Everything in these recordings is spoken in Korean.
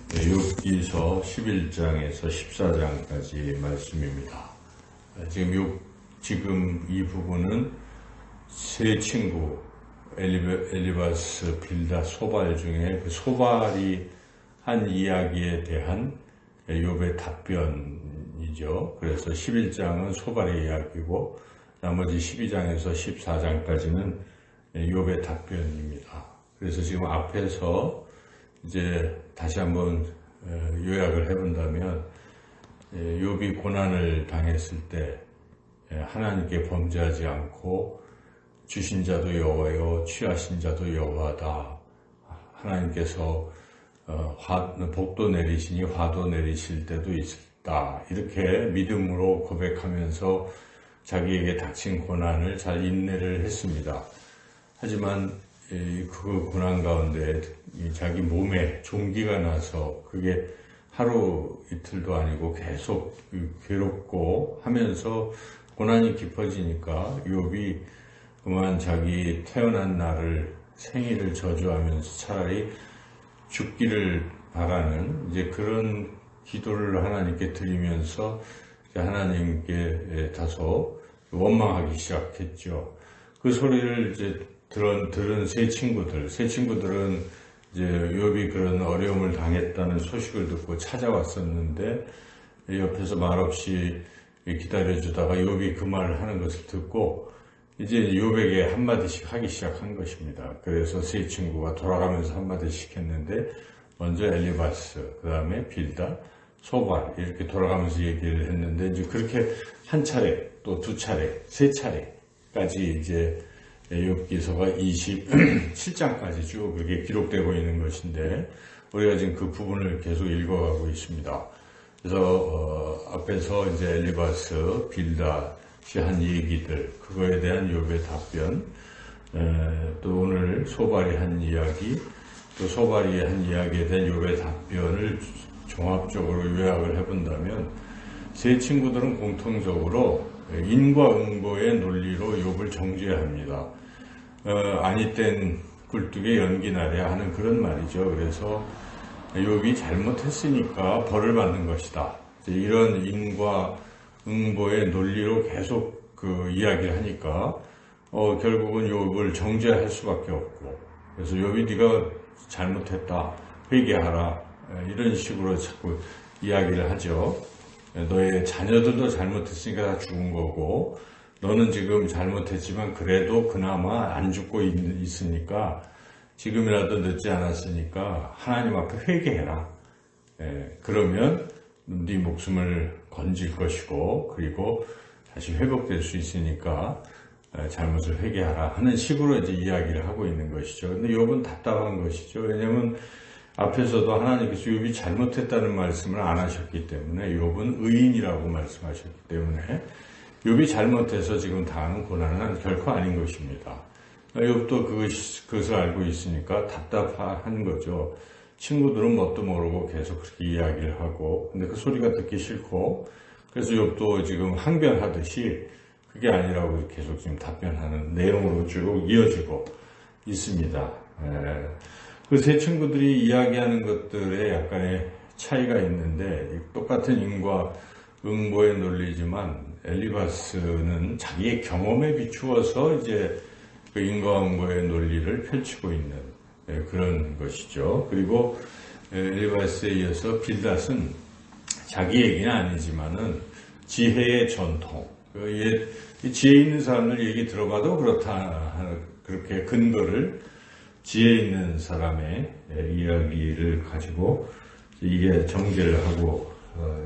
욥기서 11장에서 14장까지 말씀입니다. 지금 이 부분은 세 친구 엘리바스, 빌닷, 소발 중에 그 소발이 한 이야기에 대한 욥의 답변이죠. 그래서 11장은 소발의 이야기고 나머지 12장에서 14장까지는 욥의 답변입니다. 그래서 지금 앞에서 이제 다시 한번 요약을 해본다면 욥이 고난을 당했을 때 하나님께 범죄하지 않고 주신 자도 여호와요 취하신 자도 여호와다. 하나님께서 복도 내리시니 화도 내리실 때도 있다. 이렇게 믿음으로 고백하면서 자기에게 닥친 고난을 잘 인내를 했습니다. 하지만 그 고난 가운데 자기 몸에 종기가 나서 그게 하루 이틀도 아니고 계속 괴롭고 하면서 고난이 깊어지니까 욥이 그만 자기 태어난 날을 생일을 저주하면서 차라리 죽기를 바라는 이제 그런 기도를 하나님께 드리면서 하나님께 다소 원망하기 시작했죠. 그 소리를 이제 들은 세 친구들은 이제 욥이 그런 어려움을 당했다는 소식을 듣고 찾아왔었는데 옆에서 말없이 기다려주다가 욥이 그 말을 하는 것을 듣고 이제 욥에게 한마디씩 하기 시작한 것입니다. 그래서 세 친구가 돌아가면서 한마디씩 했는데 먼저 엘리바스, 그 다음에 빌닷, 소발 이렇게 돌아가면서 얘기를 했는데 이제 그렇게 한 차례, 또 두 차례, 세 차례까지 이제 욥기서가 27장까지 쭉 그게 기록되고 있는 것인데 우리가 지금 그 부분을 계속 읽어가고 있습니다. 그래서 앞에서 이제 엘리바스, 빌닷이 한 얘기들 그거에 대한 욥의 답변, 또 오늘 소발이 한 이야기, 또 소발이 한 이야기에 대한 욥의 답변을 종합적으로 요약을 해본다면 세 친구들은 공통적으로 인과응보의 논리로 욥을 정죄합니다. 아니 땐 굴뚝에 연기 나랴 하는 그런 말이죠. 그래서 욥이 잘못했으니까 벌을 받는 것이다. 이런 인과응보의 논리로 계속 그 이야기를 하니까 결국은 욥을 정죄할 수밖에 없고 그래서 욥이 네가 잘못했다 회개하라 이런 식으로 자꾸 이야기를 하죠. 너의 자녀들도 잘못했으니까 다 죽은 거고 너는 지금 잘못했지만 그래도 그나마 안 죽고 있으니까 지금이라도 늦지 않았으니까 하나님 앞에 회개해라. 그러면 네 목숨을 건질 것이고 그리고 다시 회복될 수 있으니까 잘못을 회개하라 하는 식으로 이제 이야기를 하고 있는 것이죠. 근데 욥은 답답한 것이죠. 왜냐하면 앞에서도 하나님께서 욥이 잘못했다는 말씀을 안 하셨기 때문에 욥은 의인이라고 말씀하셨기 때문에 욥이 잘못해서 지금 당하는 고난은 결코 아닌 것입니다. 욥도 그것을 알고 있으니까 답답한 거죠. 친구들은 뭣도 모르고 계속 그렇게 이야기를 하고 근데 그 소리가 듣기 싫고 그래서 욥도 지금 항변하듯이 그게 아니라고 계속 지금 답변하는 내용으로 쭉 이어지고 있습니다. 그 세 친구들이 이야기하는 것들에 약간의 차이가 있는데 똑같은 인과응보의 논리지만 엘리바스는 자기의 경험에 비추어서 이제 그 인과응보의 논리를 펼치고 있는 그런 것이죠. 그리고 엘리바스에 이어서 빌닷은 자기 얘기는 아니지만은 지혜의 전통, 지혜 있는 사람들 얘기 들어봐도 그렇다 그렇게 근거를 지혜 있는 사람의 이야기를 가지고 이게 정제를 하고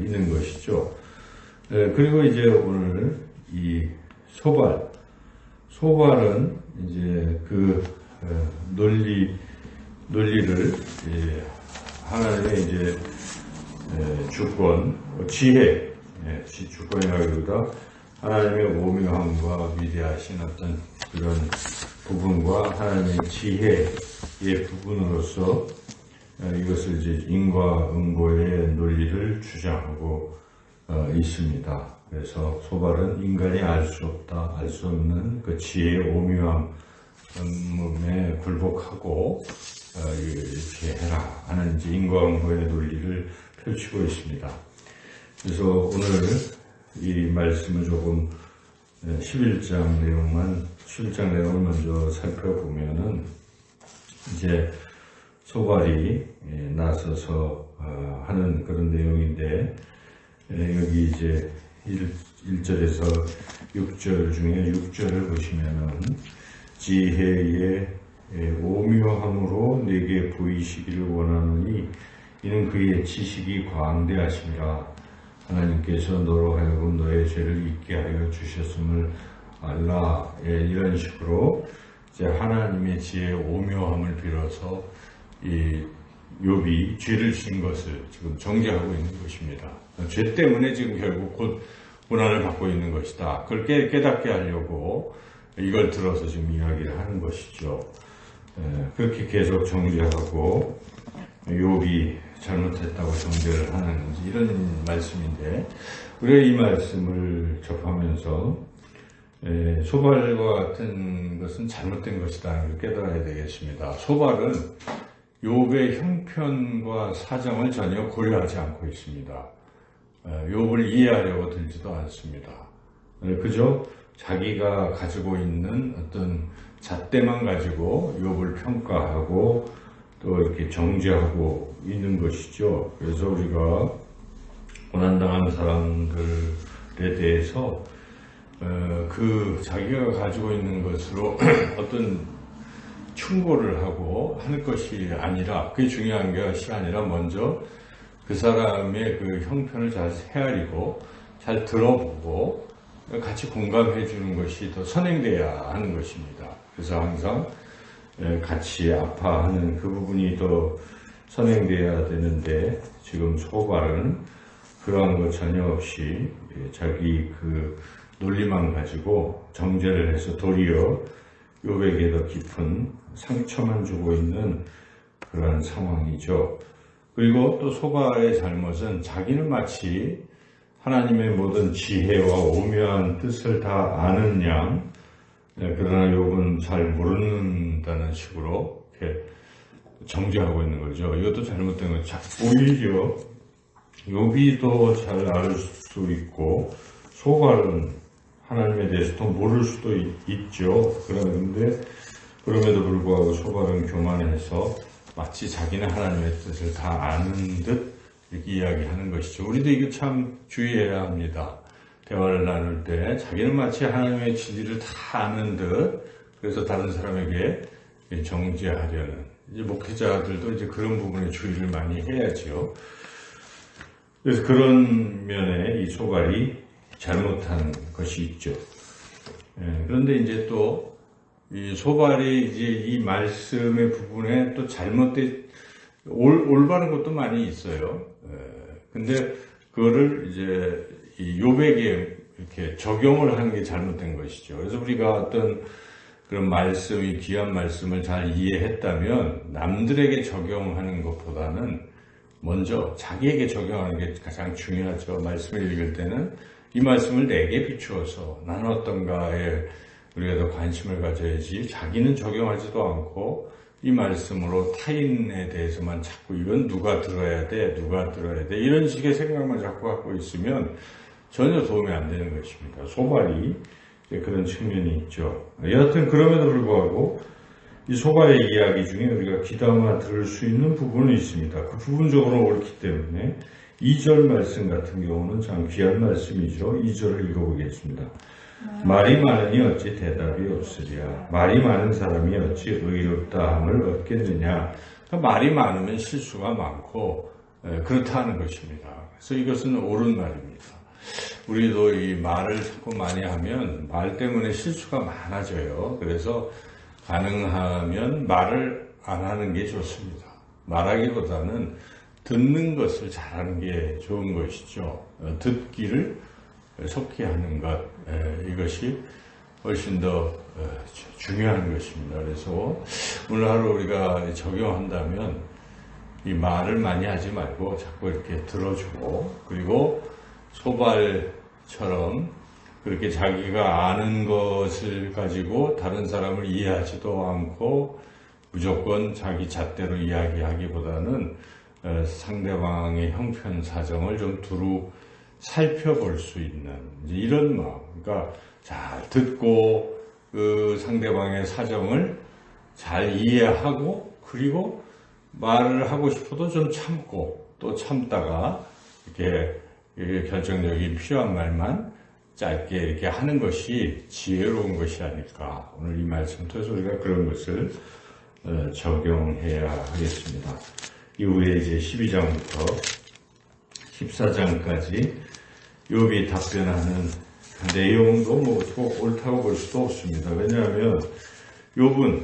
있는 것이죠. 그리고 이제 오늘 이 소발은 이제 그 논리를 하나님의 이제 주권, 지혜, 주권이라기보다 하나님의 오묘함과 위대하신 어떤 그런 부분과 하나님의 지혜의 부분으로서 이것을 이제 인과응보의 논리를 주장하고 있습니다. 그래서 소발은 인간이 알 수 없다, 알 수 없는 그 지혜의 오묘함에 굴복하고 이렇게 해라 하는 이제 인과응보의 논리를 펼치고 있습니다. 그래서 오늘 이 말씀을 조금 11장 내용을 먼저 살펴보면은 이제 소발이 나서서 하는 그런 내용인데, 여기 이제 1절에서 6절 중에 6절을 보시면은 지혜의 오묘함으로 내게 보이시기를 원하노니 이는 그의 지식이 광대하심이라. 하나님께서 너로 하여금 너의 죄를 잊게 하여 주셨음을 알라. 이런 식으로 이제 하나님의 지혜의 오묘함을 빌어서 이 욥이 죄를 지은 것을 지금 정죄하고 있는 것입니다. 죄 때문에 지금 결국 곧 고난을 받고 있는 것이다. 그걸 깨닫게 하려고 이걸 들어서 지금 이야기를 하는 것이죠. 그렇게 계속 정죄하고 욥이 잘못했다고 정죄를 하는 이런 말씀인데, 우리가 이 말씀을 접하면서 소발과 같은 것은 잘못된 것이다 깨달아야 되겠습니다. 소발은 욥의 형편과 사정을 전혀 고려하지 않고 있습니다. 욥을 이해하려고 들지도 않습니다. 그저 자기가 가지고 있는 어떤 잣대만 가지고 욥을 평가하고 또 이렇게 정죄하고 있는 것이죠. 그래서 우리가 고난당한 사람들에 대해서 그 자기가 가지고 있는 것으로 어떤 충고를 하고 하는 것이 아니라, 그게 중요한 것이 아니라 먼저 그 사람의 그 형편을 잘 헤아리고 잘 들어보고 같이 공감해 주는 것이 더 선행돼야 하는 것입니다. 그래서 항상 같이 아파하는 그 부분이 더 선행돼야 되는데, 지금 소발은 그러한 것 전혀 없이 자기 그 논리만 가지고 정죄를 해서 도리어 욥에게 더 깊은 상처만 주고 있는 그러한 상황이죠. 그리고 또 소발의 잘못은 자기는 마치 하나님의 모든 지혜와 오묘한 뜻을 다 아는 양, 그러나 욥은 잘 모른다는 식으로 이렇게 정죄하고 있는 거죠. 이것도 잘못된 거죠. 오히려 욥이 더 잘 알 수 있고 소발은 하나님에 대해서 더 모를 수도 있죠. 그런데 그럼에도 불구하고 소발은 교만해서 마치 자기는 하나님의 뜻을 다 아는 듯 이렇게 이야기하는 것이죠. 우리도 이거 참 주의해야 합니다. 대화를 나눌 때 자기는 마치 하나님의 진리를 다 아는 듯, 그래서 다른 사람에게 정죄하려는, 이제 목회자들도 이제 그런 부분에 주의를 많이 해야지요. 그래서 그런 면에 이 소발이 잘못한 것이 있죠. 그런데 이제 또 이 소발이 이제 이 말씀의 부분에 또 잘못된 올바른 것도 많이 있어요. 근데 그거를 이제 이 욥에게 이렇게 적용을 하는 게 잘못된 것이죠. 그래서 우리가 어떤 그런 말씀이 귀한 말씀을 잘 이해했다면 남들에게 적용하는 것보다는 먼저 자기에게 적용하는 게 가장 중요하죠. 말씀을 읽을 때는 이 말씀을 내게 비추어서 나는 어떤가에 우리가 더 관심을 가져야지, 자기는 적용하지도 않고 이 말씀으로 타인에 대해서만 자꾸 이건 누가 들어야 돼 이런 식의 생각만 자꾸 갖고 있으면 전혀 도움이 안 되는 것입니다. 소발이 그런 측면이 있죠. 여하튼 그럼에도 불구하고 이 소발의 이야기 중에 우리가 귀담아 들을 수 있는 부분이 있습니다. 그 부분적으로 옳기 때문에 2절 말씀 같은 경우는 참 귀한 말씀이죠. 2절을 읽어보겠습니다. 말이 많으니 어찌 대답이 없으랴. 말이 많은 사람이 어찌 의롭다함을 얻겠느냐. 말이 많으면 실수가 많고 그렇다는 것입니다. 그래서 이것은 옳은 말입니다. 우리도 이 말을 자꾸 많이 하면 말 때문에 실수가 많아져요. 그래서 가능하면 말을 안 하는 게 좋습니다. 말하기보다는 듣는 것을 잘하는 게 좋은 것이죠. 듣기를 속히 하는 것, 이것이 훨씬 더 중요한 것입니다. 그래서 오늘 하루 우리가 적용한다면 이 말을 많이 하지 말고 자꾸 이렇게 들어주고, 그리고 소발처럼 그렇게 자기가 아는 것을 가지고 다른 사람을 이해하지도 않고 무조건 자기 잣대로 이야기하기보다는 상대방의 형편 사정을 좀 두루 살펴볼 수 있는 이런 마음. 그러니까 잘 듣고 그 상대방의 사정을 잘 이해하고, 그리고 말을 하고 싶어도 좀 참고, 또 참다가 이렇게 결정적인 필요한 말만 짧게 이렇게 하는 것이 지혜로운 것이 아닐까. 오늘 이 말씀 통해서 우리가 그런 것을 적용해야 하겠습니다. 이후에 이제 12장부터 14장까지 욥이 답변하는 내용도 뭐 꼭 옳다고 볼 수도 없습니다. 왜냐하면 욥은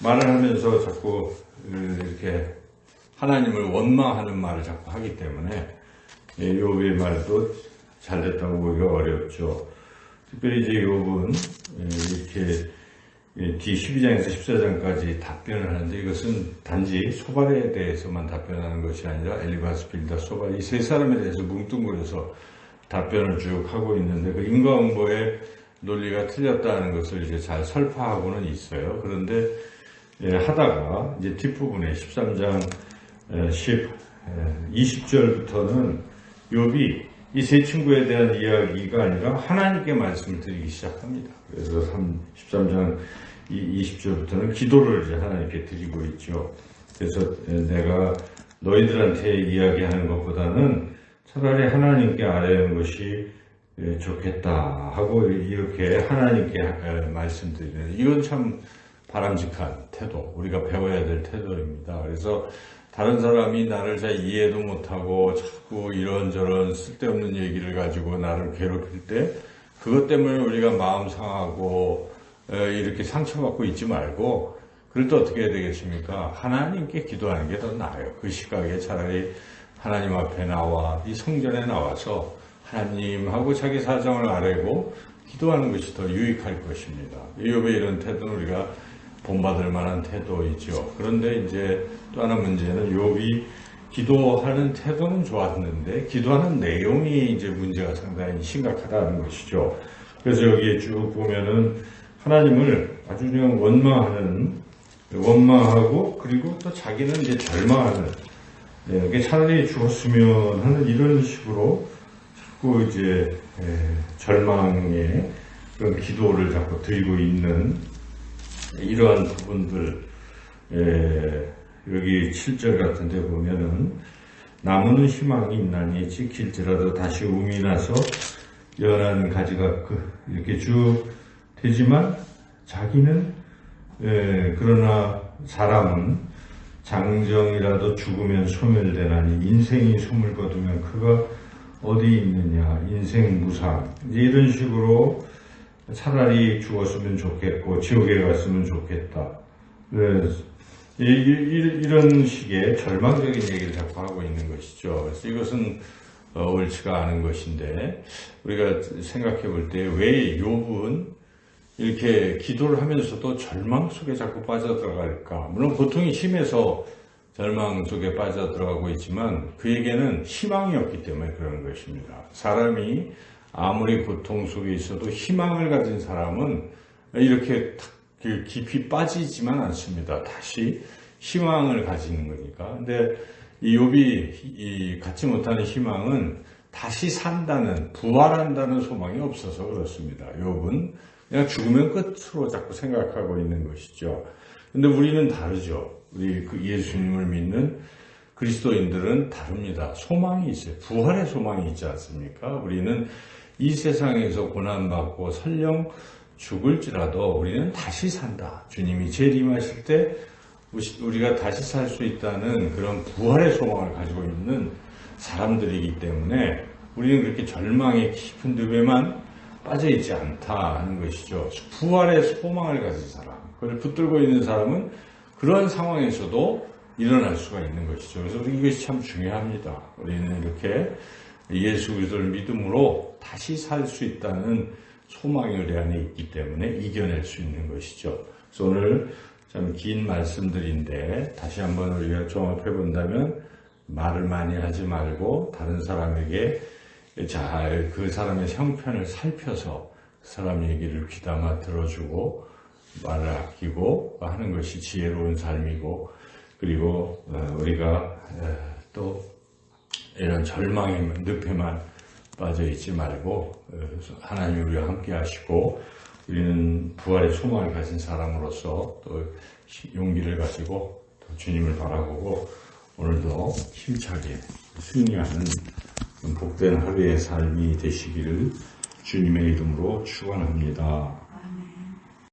말을 하면서 자꾸 이렇게 하나님을 원망하는 말을 자꾸 하기 때문에 욥의 말도 잘됐다고 보기가 어렵죠. 특별히 이제 욥은 이렇게 뒤 12장에서 14장까지 답변을 하는데, 이것은 단지 소발에 대해서만 답변하는 것이 아니라 엘리바스, 빌닷, 소발 이 세 사람에 대해서 뭉뚱그려서 답변을 쭉 하고 있는데, 그 인과응보의 논리가 틀렸다는 것을 이제 잘 설파하고는 있어요. 그런데 하다가 이제 뒷부분에 13장 20절부터는 욥이 이 세 친구에 대한 이야기가 아니라 하나님께 말씀을 드리기 시작합니다. 그래서 13장 20절부터는 기도를 이제 하나님께 드리고 있죠. 그래서 내가 너희들한테 이야기하는 것보다는 차라리 하나님께 아뢰는 것이 좋겠다 하고 이렇게 하나님께 말씀드리는, 이건 참 바람직한 태도, 우리가 배워야 될 태도입니다. 그래서 다른 사람이 나를 잘 이해도 못하고 자꾸 이런저런 쓸데없는 얘기를 가지고 나를 괴롭힐 때 그것 때문에 우리가 마음 상하고 이렇게 상처받고 있지 말고, 그럴 때 어떻게 해야 되겠습니까? 하나님께 기도하는 게 더 나아요. 그 시각에 차라리 하나님 앞에 나와 이 성전에 나와서 하나님하고 자기 사정을 아뢰고 기도하는 것이 더 유익할 것입니다. 욥의 이런 태도는 우리가 본받을 만한 태도이죠. 그런데 이제 또 하나 문제는 욥이 기도하는 태도는 좋았는데 기도하는 내용이 이제 문제가 상당히 심각하다는 것이죠. 그래서 여기에 쭉 보면은 하나님을 아주 그냥 원망하고, 그리고 또 자기는 이제 절망하는, 이게 차라리 죽었으면 하는 이런 식으로 자꾸 이제 절망의 그런 기도를 자꾸 드리고 있는 이러한 부분들, 여기 7절 같은 데 보면은 나무는 희망이 있나니 지킬지라도 다시 움이 나서 연한 가지가 이렇게 쭉 되지만 자기는 그러나 사람은 장정이라도 죽으면 소멸되나니 인생이 소물 거두면 그가 어디 있느냐, 인생 무상, 이런 식으로 차라리 죽었으면 좋겠고 지옥에 갔으면 좋겠다, 이런 식의 절망적인 얘기를 자꾸 하고 있는 것이죠. 그래서 이것은 옳지가 않은 것인데, 우리가 생각해 볼 때 왜 욥은 이렇게 기도를 하면서도 절망 속에 자꾸 빠져들어갈까? 물론 고통이 심해서 절망 속에 빠져들어가고 있지만 그에게는 희망이 없기 때문에 그런 것입니다. 사람이 아무리 고통 속에 있어도 희망을 가진 사람은 이렇게 깊이 빠지지만 않습니다. 다시 희망을 가지는 거니까. 근데 이 욥이 갖지 못하는 희망은 다시 산다는, 부활한다는 소망이 없어서 그렇습니다. 욥은 그냥 죽으면 끝으로 자꾸 생각하고 있는 것이죠. 근데 우리는 다르죠. 우리 그 예수님을 믿는 그리스도인들은 다릅니다. 소망이 있어요. 부활의 소망이 있지 않습니까? 우리는 이 세상에서 고난받고 설령 죽을지라도 우리는 다시 산다. 주님이 재림하실 때 우리가 다시 살 수 있다는 그런 부활의 소망을 가지고 있는 사람들이기 때문에 우리는 그렇게 절망의 깊은 늪에만 빠져있지 않다 하는 것이죠. 부활의 소망을 가진 사람, 그걸 붙들고 있는 사람은 그런 상황에서도 일어날 수가 있는 것이죠. 그래서 이것이 참 중요합니다. 우리는 이렇게 예수 그리스도를 믿음으로 다시 살 수 있다는 소망이 우리 안에 있기 때문에 이겨낼 수 있는 것이죠. 그래서 오늘 참 긴 말씀들인데 다시 한번 우리가 종합해 본다면, 말을 많이 하지 말고 다른 사람에게 잘 그 사람의 형편을 살펴서 그 사람 얘기를 귀담아 들어주고 말을 아끼고 하는 것이 지혜로운 삶이고, 그리고 우리가 또 이런 절망의 늪에만 빠져 있지 말고 하나님이 우리와 함께 하시고, 우리는 부활의 소망을 가진 사람으로서 또 용기를 가지고 또 주님을 바라보고 오늘도 힘차게 승리하는 복된 하루의 삶이 되시기를 주님의 이름으로 축원합니다.